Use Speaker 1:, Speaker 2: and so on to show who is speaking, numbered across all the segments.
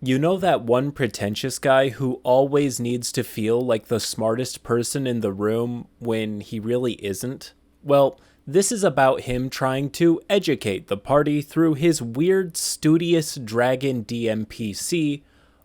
Speaker 1: You know that one pretentious guy who always needs to feel like the smartest person in the room when he really isn't? Well, this is about him trying to educate the party through his weird studious dragon DMPC,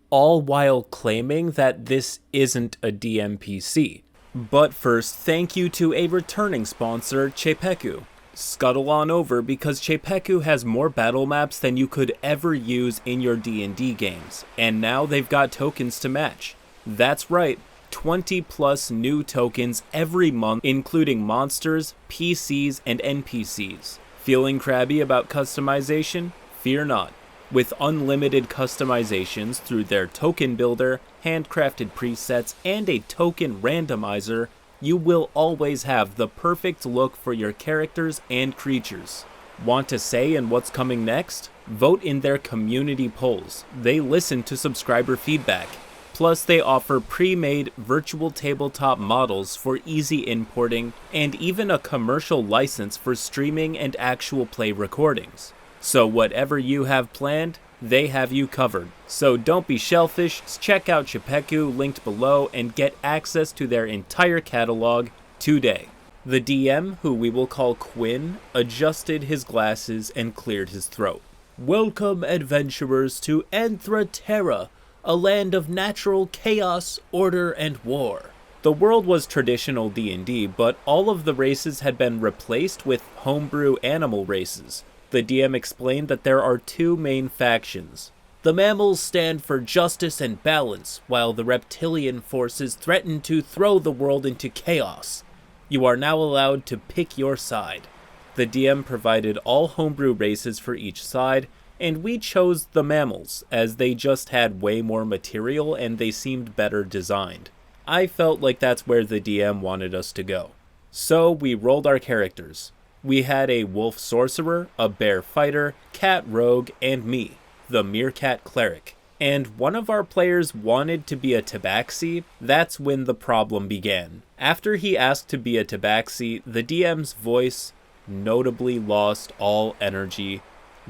Speaker 1: all while claiming that this isn't a DMPC. But first, thank you to a returning sponsor, CzePeku. Scuttle on over because CzePeku has more battle maps than you could ever use in your D&D games, and now they've got tokens to match. That's right, 20 plus new tokens every month, including monsters, PCs, and NPCs. Feeling crabby about customization? Fear not. With unlimited customizations through their token builder, handcrafted presets, and a token randomizer, you will always have the perfect look for your characters and creatures. Want a say in what's coming next? Vote in their community polls. They listen to subscriber feedback. Plus, they offer pre-made virtual tabletop models for easy importing, and even a commercial license for streaming and actual play recordings. So whatever you have planned, they have you covered. So don't be shellfish, check out CzePeku linked below and get access to their entire catalog today. The DM, who we will call Quinn, adjusted his glasses and cleared his throat. Welcome, adventurers, to Anthra Terra, a land of natural chaos, order, and war. The world was traditional D&D, but all of the races had been replaced with homebrew animal races. The DM explained that there are two main factions. The mammals stand for justice and balance, while the reptilian forces threaten to throw the world into chaos. You are now allowed to pick your side. The DM provided all homebrew races for each side, and we chose the mammals, as they just had way more material and they seemed better designed. I felt like that's where the DM wanted us to go. So we rolled our characters. We had a wolf sorcerer, a bear fighter, cat rogue, and me, the meerkat cleric. And one of our players wanted to be a tabaxi. That's when the problem began. After he asked to be a tabaxi, the DM's voice notably lost all energy,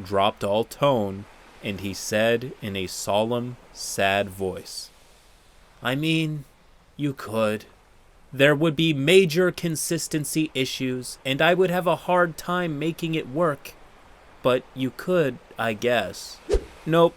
Speaker 1: dropped all tone, and he said in a solemn, sad voice, "I mean, you could. There would be major consistency issues, and I would have a hard time making it work. But you could, I guess." Nope.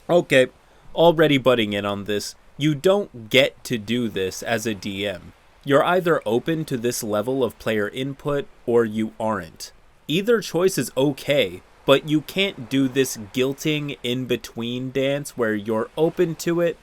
Speaker 1: Okay, already butting in on this. You don't get to do this as a DM. You're either open to this level of player input, or you aren't. Either choice is okay, but you can't do this guilting in-between dance where you're open to it.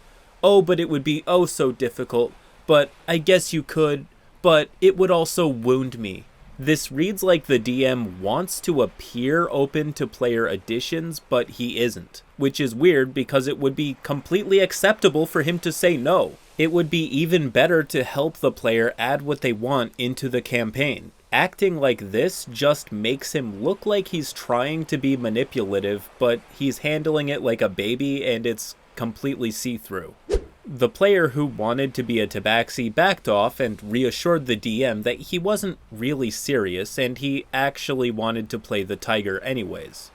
Speaker 1: Oh, but it would be oh so difficult. But I guess you could, but it would also wound me. This reads like the DM wants to appear open to player additions, but he isn't. Which is weird because it would be completely acceptable for him to say no. It would be even better to help the player add what they want into the campaign. Acting like this just makes him look like he's trying to be manipulative, but he's handling it like a baby and it's completely see-through. The player who wanted to be a tabaxi backed off and reassured the DM that he wasn't really serious and he actually wanted to play the tiger anyways.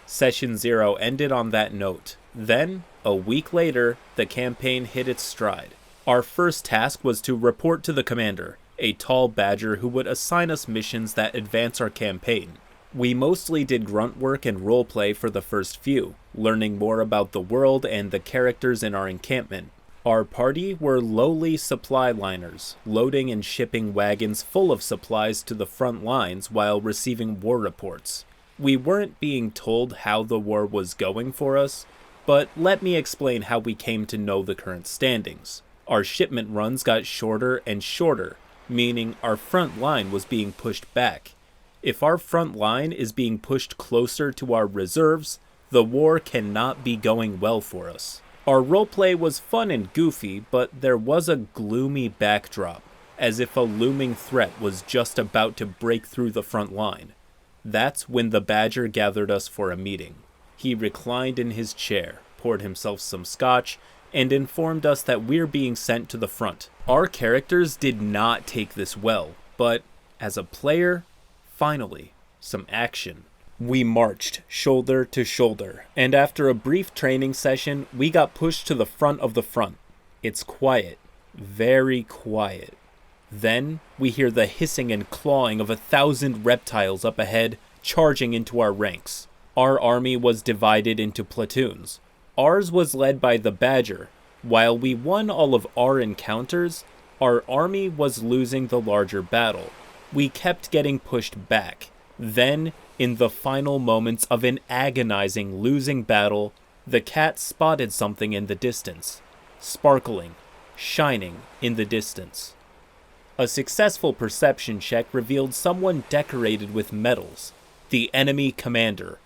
Speaker 1: Session 0 ended on that note. Then, a week later, the campaign hit its stride. Our first task was to report to the commander, a tall badger who would assign us missions that advance our campaign. We mostly did grunt work and roleplay for the first few, learning more about the world and the characters in our encampment. Our party were lowly supply liners, loading and shipping wagons full of supplies to the front lines while receiving war reports. We weren't being told how the war was going for us, but let me explain how we came to know the current standings. Our shipment runs got shorter and shorter, meaning our front line was being pushed back. If our front line is being pushed closer to our reserves, the war cannot be going well for us. Our roleplay was fun and goofy, but there was a gloomy backdrop, as if a looming threat was just about to break through the front line. That's when the badger gathered us for a meeting. He reclined in his chair, poured himself some scotch, and informed us that we're being sent to the front. Our characters did not take this well, but as a player, finally, some action. We marched shoulder to shoulder, and after a brief training session, we got pushed to the front of the front. It's quiet, very quiet. Then we hear the hissing and clawing of 1,000 reptiles up ahead, charging into our ranks. Our army was divided into platoons. Ours was led by the Badger. While we won all of our encounters, our army was losing the larger battle. We kept getting pushed back. Then, in the final moments of an agonizing losing battle, the cat spotted something in the distance. Sparkling, shining in the distance. A successful perception check revealed someone decorated with medals. The enemy commander.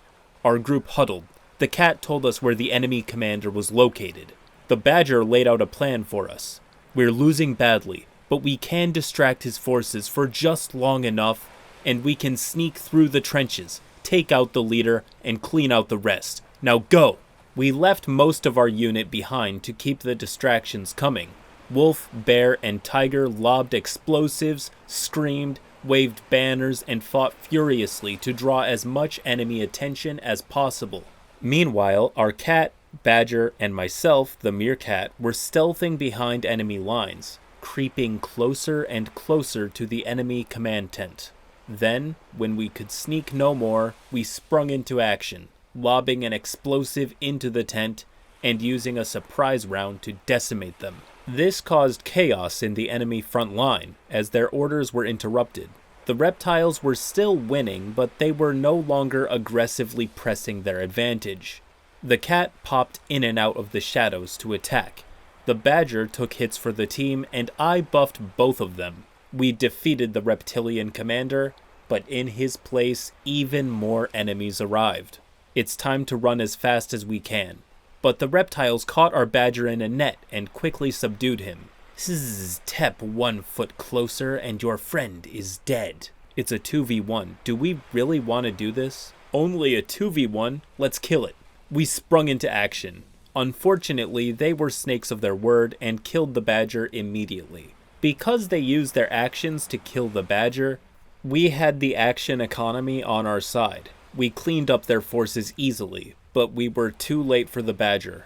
Speaker 1: Our group huddled. The cat told us where the enemy commander was located. The Badger laid out a plan for us. We're losing badly, but we can distract his forces for just long enough, and we can sneak through the trenches, take out the leader, and clean out the rest. Now go! We left most of our unit behind to keep the distractions coming. Wolf, bear, and tiger lobbed explosives, screamed, waved banners, and fought furiously to draw as much enemy attention as possible. Meanwhile, our cat, Badger, and myself, the meerkat, were stealthing behind enemy lines, creeping closer and closer to the enemy command tent. Then, when we could sneak no more, we sprung into action, lobbing an explosive into the tent and using a surprise round to decimate them. This caused chaos in the enemy front line, as their orders were interrupted. The reptiles were still winning, but they were no longer aggressively pressing their advantage. The cat popped in and out of the shadows to attack. The Badger took hits for the team, and I buffed both of them. We defeated the reptilian commander, but in his place, even more enemies arrived. It's time to run as fast as we can. But the reptiles caught our Badger in a net and quickly subdued him. Step 1 foot closer and your friend is dead. It's a 2v1. Do we really want to do this? Only a 2v1? Let's kill it. We sprung into action. Unfortunately, they were snakes of their word and killed the Badger immediately. Because they used their actions to kill the Badger, we had the action economy on our side. We cleaned up their forces easily, but we were too late for the Badger.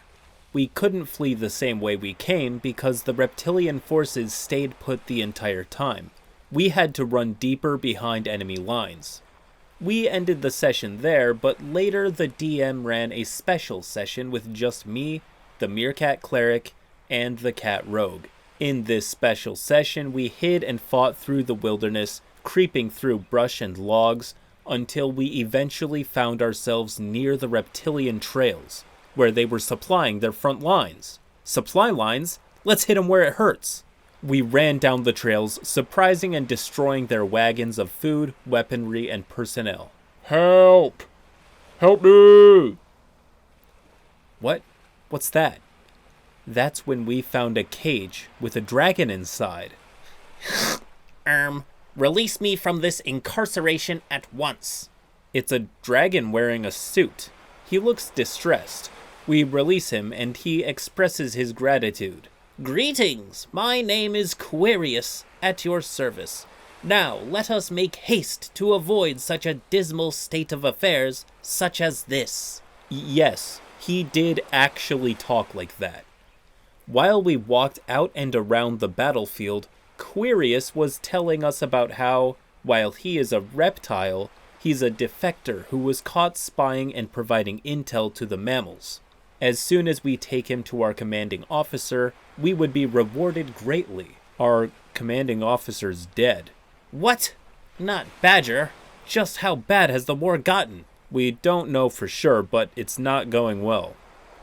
Speaker 1: We couldn't flee the same way we came because the reptilian forces stayed put the entire time. We had to run deeper behind enemy lines. We ended the session there, but later the DM ran a special session with just me, the Meerkat Cleric, and the Cat Rogue. In this special session, we hid and fought through the wilderness, creeping through brush and logs, until we eventually found ourselves near the reptilian trails, where they were supplying their front lines. Supply lines? Let's hit them where it hurts. We ran down the trails, surprising and destroying their wagons of food, weaponry, and personnel. Help! Help me! What? What's that? That's when we found a cage with a dragon inside.
Speaker 2: Release me from this incarceration at once.
Speaker 1: It's a dragon wearing a suit. He looks distressed. We release him and he expresses his gratitude.
Speaker 2: Greetings, my name is Quirius, at your service. Now let us make haste to avoid such a dismal state of affairs such as this.
Speaker 1: Yes, he did actually talk like that. While we walked out and around the battlefield, Quirius was telling us about how, while he is a reptile, he's a defector who was caught spying and providing intel to the mammals. As soon as we take him to our commanding officer, we would be rewarded greatly. Our commanding officer's dead.
Speaker 2: What? Not Badger. Just how bad has the war gotten?
Speaker 1: We don't know for sure, but it's not going well.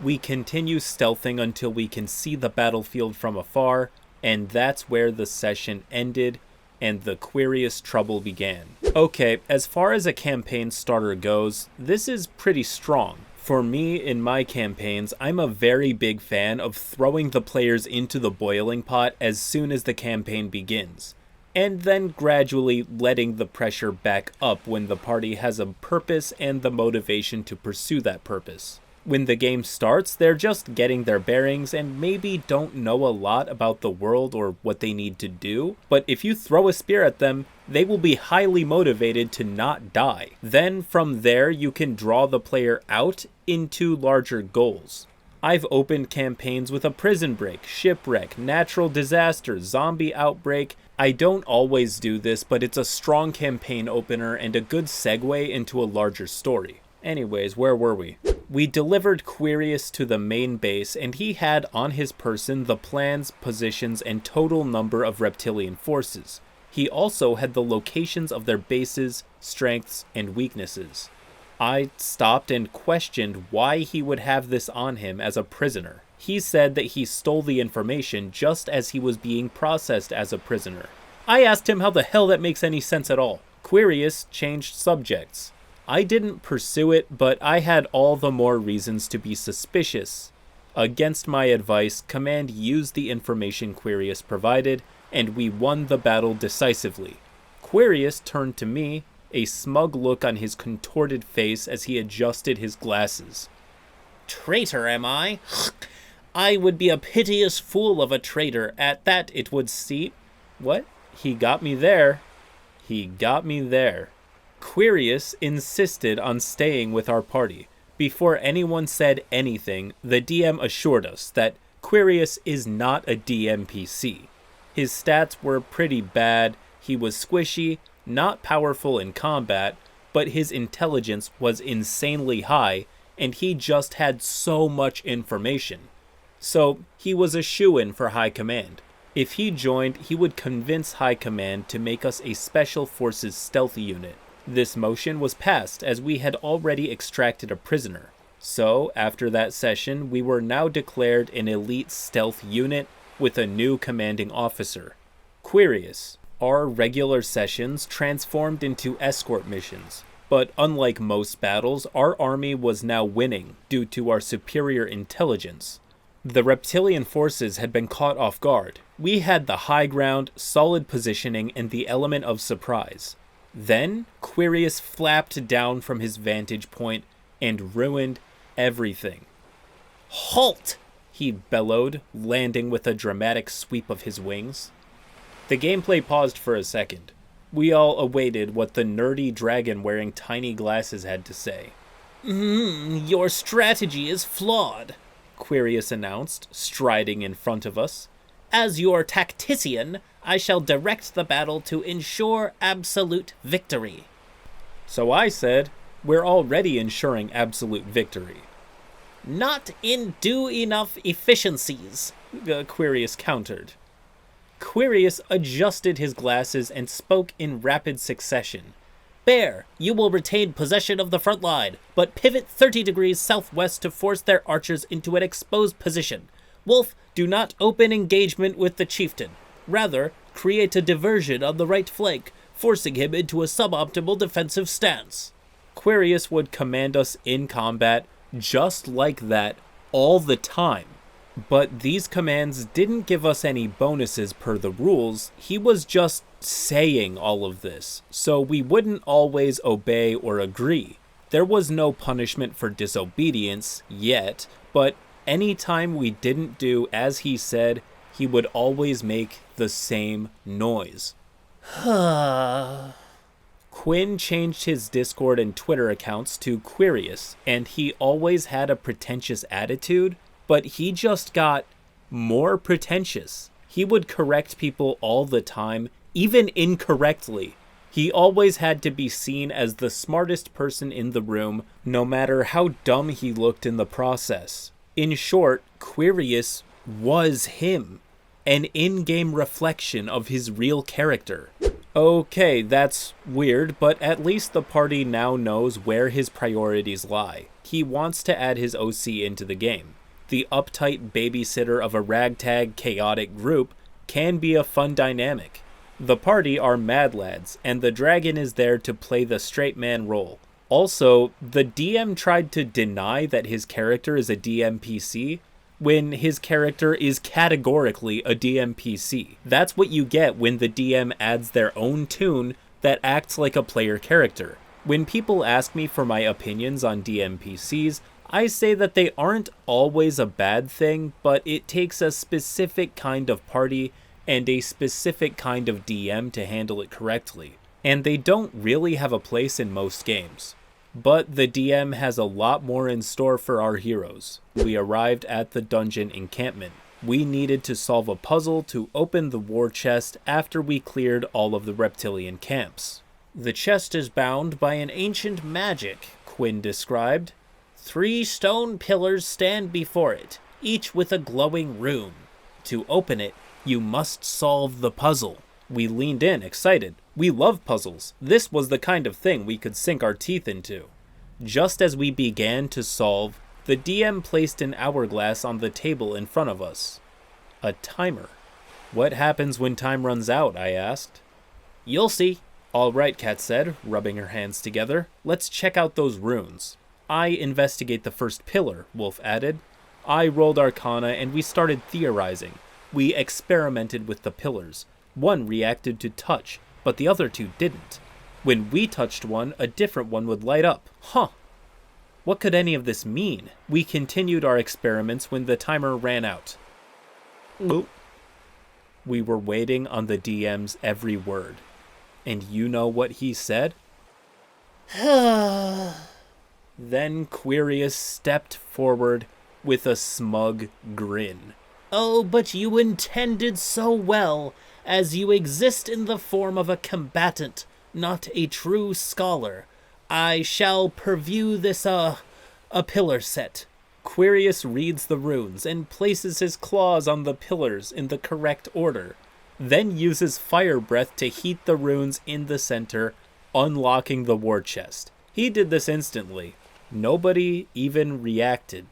Speaker 1: We continue stealthing until we can see the battlefield from afar, and that's where the session ended and the Quirius trouble began. Okay, as far as a campaign starter goes, this is pretty strong. For me, in my campaigns, I'm a very big fan of throwing the players into the boiling pot as soon as the campaign begins, and then gradually letting the pressure back up when the party has a purpose and the motivation to pursue that purpose. When the game starts, they're just getting their bearings and maybe don't know a lot about the world or what they need to do, but if you throw a spear at them, they will be highly motivated to not die. Then from there, you can draw the player out into larger goals. I've opened campaigns with a prison break, shipwreck, natural disaster, zombie outbreak. I don't always do this, but it's a strong campaign opener and a good segue into a larger story. Anyways, where were we? We delivered Quirius to the main base, and he had on his person the plans, positions, and total number of reptilian forces. He also had the locations of their bases, strengths, and weaknesses. I stopped and questioned why he would have this on him as a prisoner. He said that he stole the information just as he was being processed as a prisoner. I asked him how the hell that makes any sense at all. Quirius changed subjects. I didn't pursue it, but I had all the more reasons to be suspicious. Against my advice, Command used the information Quirius provided, and we won the battle decisively. Quirius turned to me, a smug look on his contorted face as he adjusted his glasses.
Speaker 2: Traitor, am I? I would be a piteous fool of a traitor. At that it would seem...
Speaker 1: What? He got me there. He got me there. Quirius insisted on staying with our party. Before anyone said anything, the DM assured us that Quirius is not a DMPC. His stats were pretty bad, he was squishy, not powerful in combat, but his intelligence was insanely high, and he just had so much information. So he was a shoo-in for High Command. If he joined, he would convince High Command to make us a Special Forces stealth unit. This motion was passed as we had already extracted a prisoner. So, after that session, we were now declared an elite stealth unit with a new commanding officer, Quirius. Our regular sessions transformed into escort missions, but unlike most battles, our army was now winning due to our superior intelligence. The reptilian forces had been caught off guard. We had the high ground, solid positioning, and the element of surprise. Then, Quirius flapped down from his vantage point and ruined everything.
Speaker 2: Halt!
Speaker 1: He bellowed, landing with a dramatic sweep of his wings. The gameplay paused for a second. We all awaited what the nerdy dragon wearing tiny glasses had to say.
Speaker 2: Your strategy is flawed,
Speaker 1: Quirius announced, striding in front of us.
Speaker 2: As your tactician, I shall direct the battle to ensure absolute victory.
Speaker 1: So I said, we're already ensuring absolute victory.
Speaker 2: Not in due enough efficiencies,
Speaker 1: Quirius countered. Quirius adjusted his glasses and spoke in rapid succession.
Speaker 2: Bear, you will retain possession of the front line, but pivot 30 degrees southwest to force their archers into an exposed position. Wolf, do not open engagement with the chieftain. Rather, create a diversion on the right flank, forcing him into a suboptimal defensive stance.
Speaker 1: Quirius would command us in combat just like that all the time. But these commands didn't give us any bonuses per the rules. He was just saying all of this, so we wouldn't always obey or agree. There was no punishment for disobedience yet, but anytime we didn't do as he said, he would always make the same noise. Quinn changed his Discord and Twitter accounts to Quirius, and he always had a pretentious attitude, but he just got more pretentious. He would correct people all the time, even incorrectly. He always had to be seen as the smartest person in the room, no matter how dumb he looked in the process. In short, Quirius was him, an in-game reflection of his real character. Okay, that's weird, but at least the party now knows where his priorities lie. He wants to add his OC into the game. The uptight babysitter of a ragtag, chaotic group can be a fun dynamic. The party are mad lads, and the dragon is there to play the straight man role. Also, the DM tried to deny that his character is a DMPC, when his character is categorically a DMPC. That's what you get when the DM adds their own tune that acts like a player character. When people ask me for my opinions on DMPCs, I say that they aren't always a bad thing, but it takes a specific kind of party and a specific kind of DM to handle it correctly, and they don't really have a place in most games. But the DM has a lot more in store for our heroes. We arrived at the dungeon encampment. We needed to solve a puzzle to open the war chest after we cleared all of the reptilian camps. "The chest is bound by an ancient magic," Quinn described. "3 stone pillars stand before it, each with a glowing rune. To open it, you must solve the puzzle." We leaned in, excited. We love puzzles. This was the kind of thing we could sink our teeth into. Just as we began to solve, the DM placed an hourglass on the table in front of us. A timer. "What happens when time runs out?" I asked. "You'll see." "All right," Kat said, rubbing her hands together. "Let's check out those runes." "I investigate the first pillar," Wolf added. I rolled Arcana and we started theorizing. We experimented with the pillars. One reacted to touch, but the other 2 didn't. When we touched one, a different one would light up. Huh. What could any of this mean? We continued our experiments when the timer ran out. Oop. We were waiting on the DM's every word. And you know what he said? Then Quirius stepped forward with a smug grin.
Speaker 2: "Oh, but you intended so well, as you exist in the form of a combatant, not a true scholar. I shall purview this, a pillar set."
Speaker 1: Quirius reads the runes and places his claws on the pillars in the correct order, then uses fire breath to heat the runes in the center, unlocking the war chest. He did this instantly. Nobody even reacted.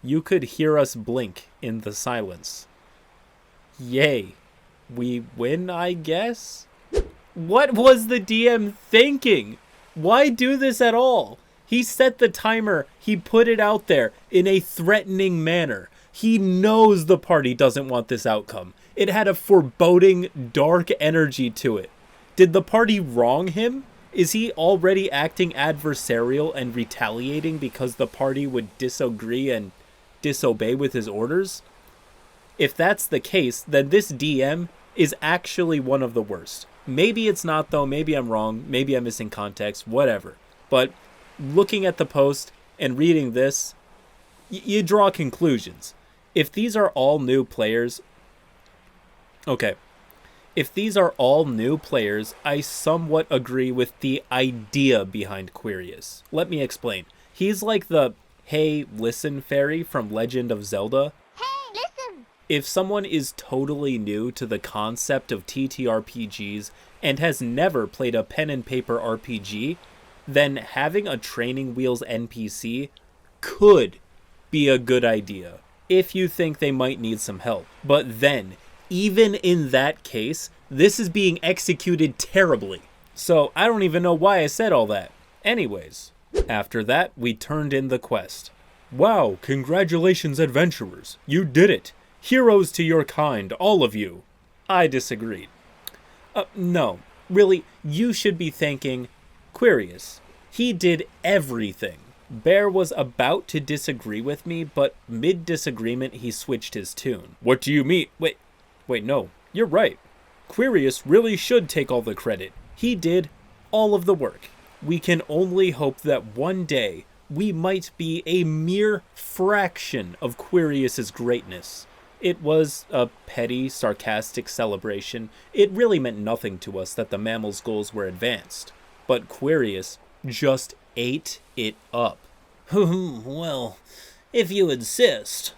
Speaker 1: You could hear us blink in the silence. Yay. We win, I guess? What was the DM thinking? Why do this at all? He set the timer, he put it out there in a threatening manner. He knows the party doesn't want this outcome. It had a foreboding, dark energy to it. Did the party wrong him? Is he already acting adversarial and retaliating because the party would disagree and disobey with his orders? If that's the case, then this DM is actually one of the worst. Maybe it's not though, maybe I'm wrong, maybe I'm missing context, whatever. But looking at the post and reading this, you draw conclusions. If these are all new players, I somewhat agree with the idea behind Quirius. Let me explain. He's like the "Hey, listen" fairy from Legend of Zelda.
Speaker 3: Hey, listen!
Speaker 1: If someone is totally new to the concept of TTRPGs and has never played a pen and paper RPG, then having a Training Wheels NPC could be a good idea if you think they might need some help. But then, even in that case, this is being executed terribly. So I don't even know why I said all that. Anyways, after that, we turned in the quest. "Wow, congratulations, adventurers. You did it. Heroes to your kind, all of you." I disagreed. No, really, you should be thanking Quirius. He did everything. Bear was about to disagree with me, but mid-disagreement he switched his tune. "What do you mean? Wait, no, you're right. Quirius really should take all the credit. He did all of the work. We can only hope that one day we might be a mere fraction of Quirius's greatness." It was a petty, sarcastic celebration. It really meant nothing to us that the mammal's goals were advanced. But Quirius just ate it up.
Speaker 2: Well, if you insist.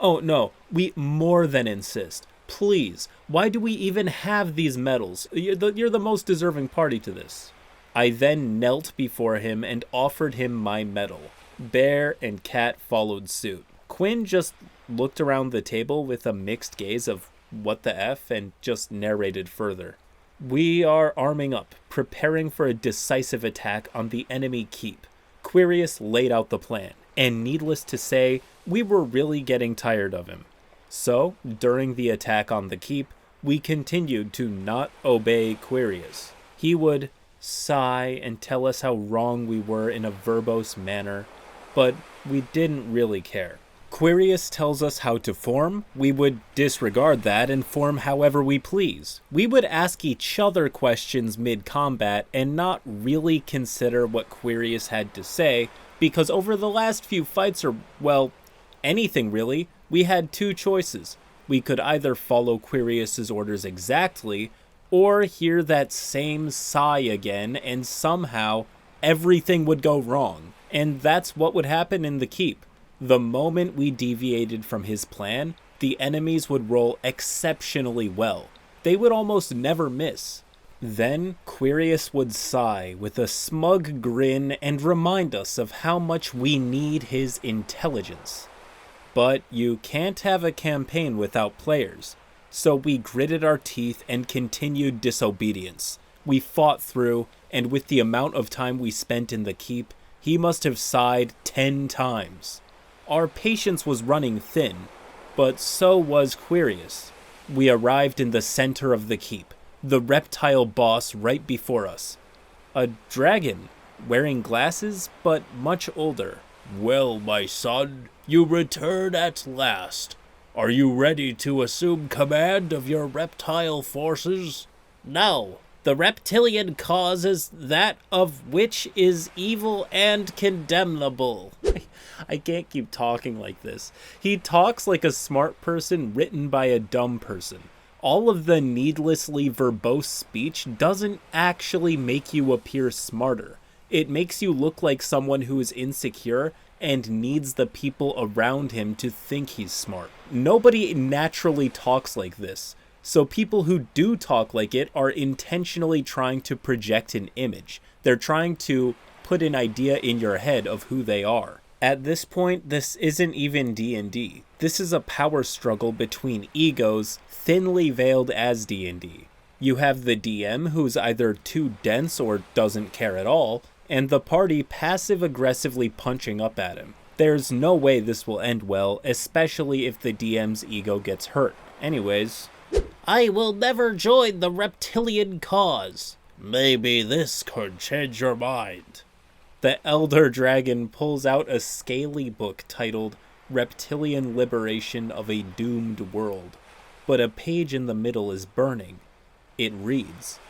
Speaker 1: Oh no, we more than insist. Please, why do we even have these medals? You're the most deserving party to this. I then knelt before him and offered him my medal. Bear and Cat followed suit. Quinn just looked around the table with a mixed gaze of what the F and just narrated further. "We are arming up, preparing for a decisive attack on the enemy keep." Quirius laid out the plan, and needless to say, we were really getting tired of him. So, during the attack on the keep, we continued to not obey Quirius. He would sigh and tell us how wrong we were in a verbose manner, but we didn't really care. Quirius tells us how to form, we would disregard that and form however we please. We would ask each other questions mid-combat and not really consider what Quirius had to say, because over the last few fights, or, well, anything really, we had two choices. We could either follow Quirius's orders exactly, or hear that same sigh again, and somehow everything would go wrong. And that's what would happen in the keep. The moment we deviated from his plan, the enemies would roll exceptionally well. They would almost never miss. Then Quirius would sigh with a smug grin and remind us of how much we need his intelligence. But you can't have a campaign without players, so we gritted our teeth and continued disobedience. We fought through, and with the amount of time we spent in the keep, he must have sighed 10 times. Our patience was running thin, but so was Quirius. We arrived in the center of the keep, the reptile boss right before us. A dragon, wearing glasses, but much older.
Speaker 3: Well, my son, you return at last. Are you ready to assume command of your reptile forces?
Speaker 2: No. The reptilian cause is that of which is evil and condemnable.
Speaker 1: I can't keep talking like this. He talks like a smart person written by a dumb person. All of the needlessly verbose speech doesn't actually make you appear smarter. It makes you look like someone who is insecure and needs the people around him to think he's smart. Nobody naturally talks like this. So people who do talk like it are intentionally trying to project an image. They're trying to put an idea in your head of who they are. At this point, this isn't even D&D. This is a power struggle between egos, thinly veiled as D&D. You have the DM who's either too dense or doesn't care at all, and the party passive-aggressively punching up at him. There's no way this will end well, especially if the DM's ego gets hurt. Anyways,
Speaker 2: I will never join the reptilian cause.
Speaker 3: Maybe this could change your mind.
Speaker 1: The Elder Dragon pulls out a scaly book titled Reptilian Liberation of a Doomed World, but a page in the middle is burning. It reads,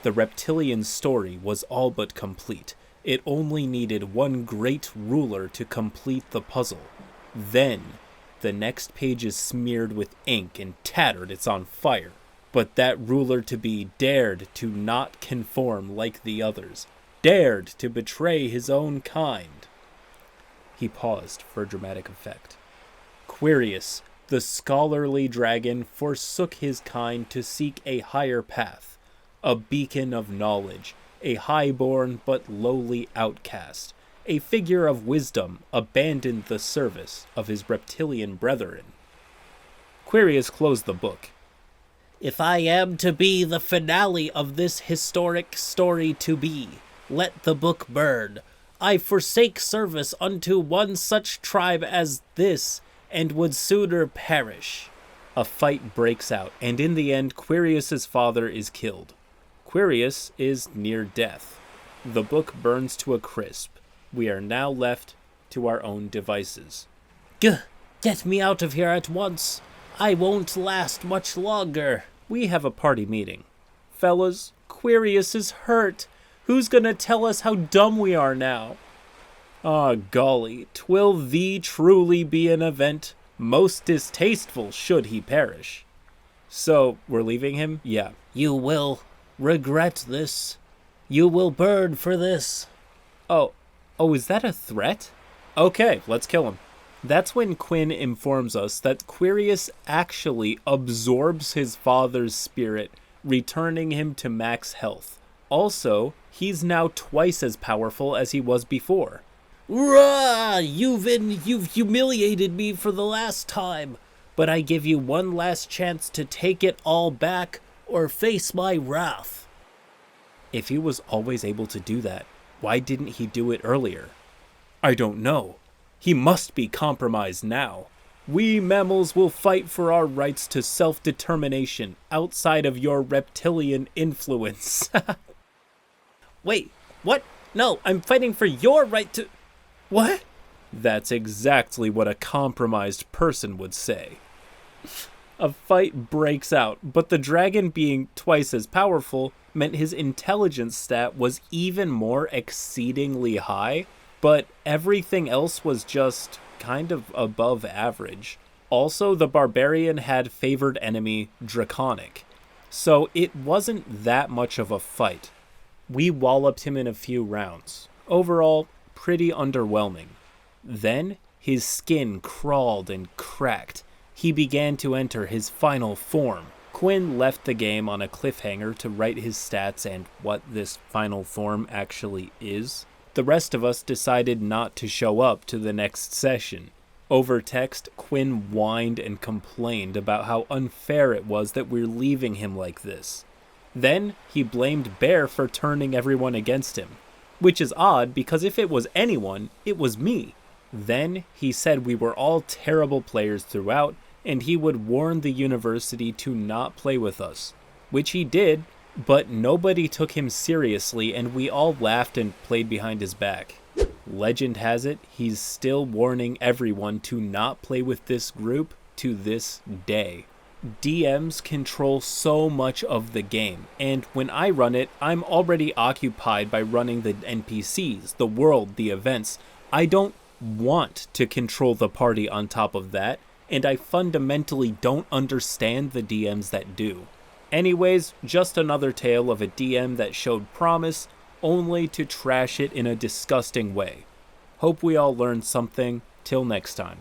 Speaker 1: "The reptilian story was all but complete. It only needed one great ruler to complete the puzzle. Then, the next page is smeared with ink and tattered, it's on fire. But that ruler to be dared to not conform like the others, dared to betray his own kind." He paused for dramatic effect. Quirius, the scholarly dragon, forsook his kind to seek a higher path, a beacon of knowledge, a highborn but lowly outcast. A figure of wisdom abandoned the service of his reptilian brethren. Quirius closed the book.
Speaker 2: If I am to be the finale of this historic story to be, let the book burn. I forsake service unto one such tribe as this, and would sooner perish. A fight breaks out, and in the end, Quirius's father is killed. Quirius is near death. The book burns to a crisp. We are now left to our own devices. Get me out of here at once. I won't last much longer.
Speaker 1: We have a party meeting. Fellas, Quirius is hurt. Who's gonna tell us how dumb we are now? Ah, golly, 'twill thee truly be an event, most distasteful should he perish. So, we're leaving him? Yeah.
Speaker 2: You will regret this. You will burn for this.
Speaker 1: Oh, is that a threat? Okay, let's kill him. That's when Quinn informs us that Quirius actually absorbs his father's spirit, returning him to max health. Also, he's now twice as powerful as he was before.
Speaker 2: Rah! You've humiliated me for the last time, but I give you one last chance to take it all back or face my wrath.
Speaker 1: If he was always able to do that, why didn't he do it earlier? I don't know. He must be compromised now. We mammals will fight for our rights to self-determination outside of your reptilian influence.
Speaker 2: Wait, what? No, I'm fighting for your right to... What?
Speaker 1: That's exactly what a compromised person would say. A fight breaks out, but the dragon being twice as powerful meant his intelligence stat was even more exceedingly high, but everything else was just kind of above average. Also, the barbarian had favored enemy Draconic, so it wasn't that much of a fight. We walloped him in a few rounds. Overall, pretty underwhelming. Then, his skin crawled and cracked. He began to enter his final form. Quinn left the game on a cliffhanger to write his stats and what this final form actually is. The rest of us decided not to show up to the next session. Over text, Quinn whined and complained about how unfair it was that we're leaving him like this. Then, he blamed Bear for turning everyone against him. Which is odd, because if it was anyone, it was me. Then, he said we were all terrible players throughout, and he would warn the university to not play with us. Which he did, but nobody took him seriously, and we all laughed and played behind his back. Legend has it, he's still warning everyone to not play with this group to this day. DMs control so much of the game, and when I run it, I'm already occupied by running the NPCs, the world, the events. I don't want to control the party on top of that, and I fundamentally don't understand the DMs that do. Anyways, just another tale of a DM that showed promise, only to trash it in a disgusting way. Hope we all learned something. Till next time.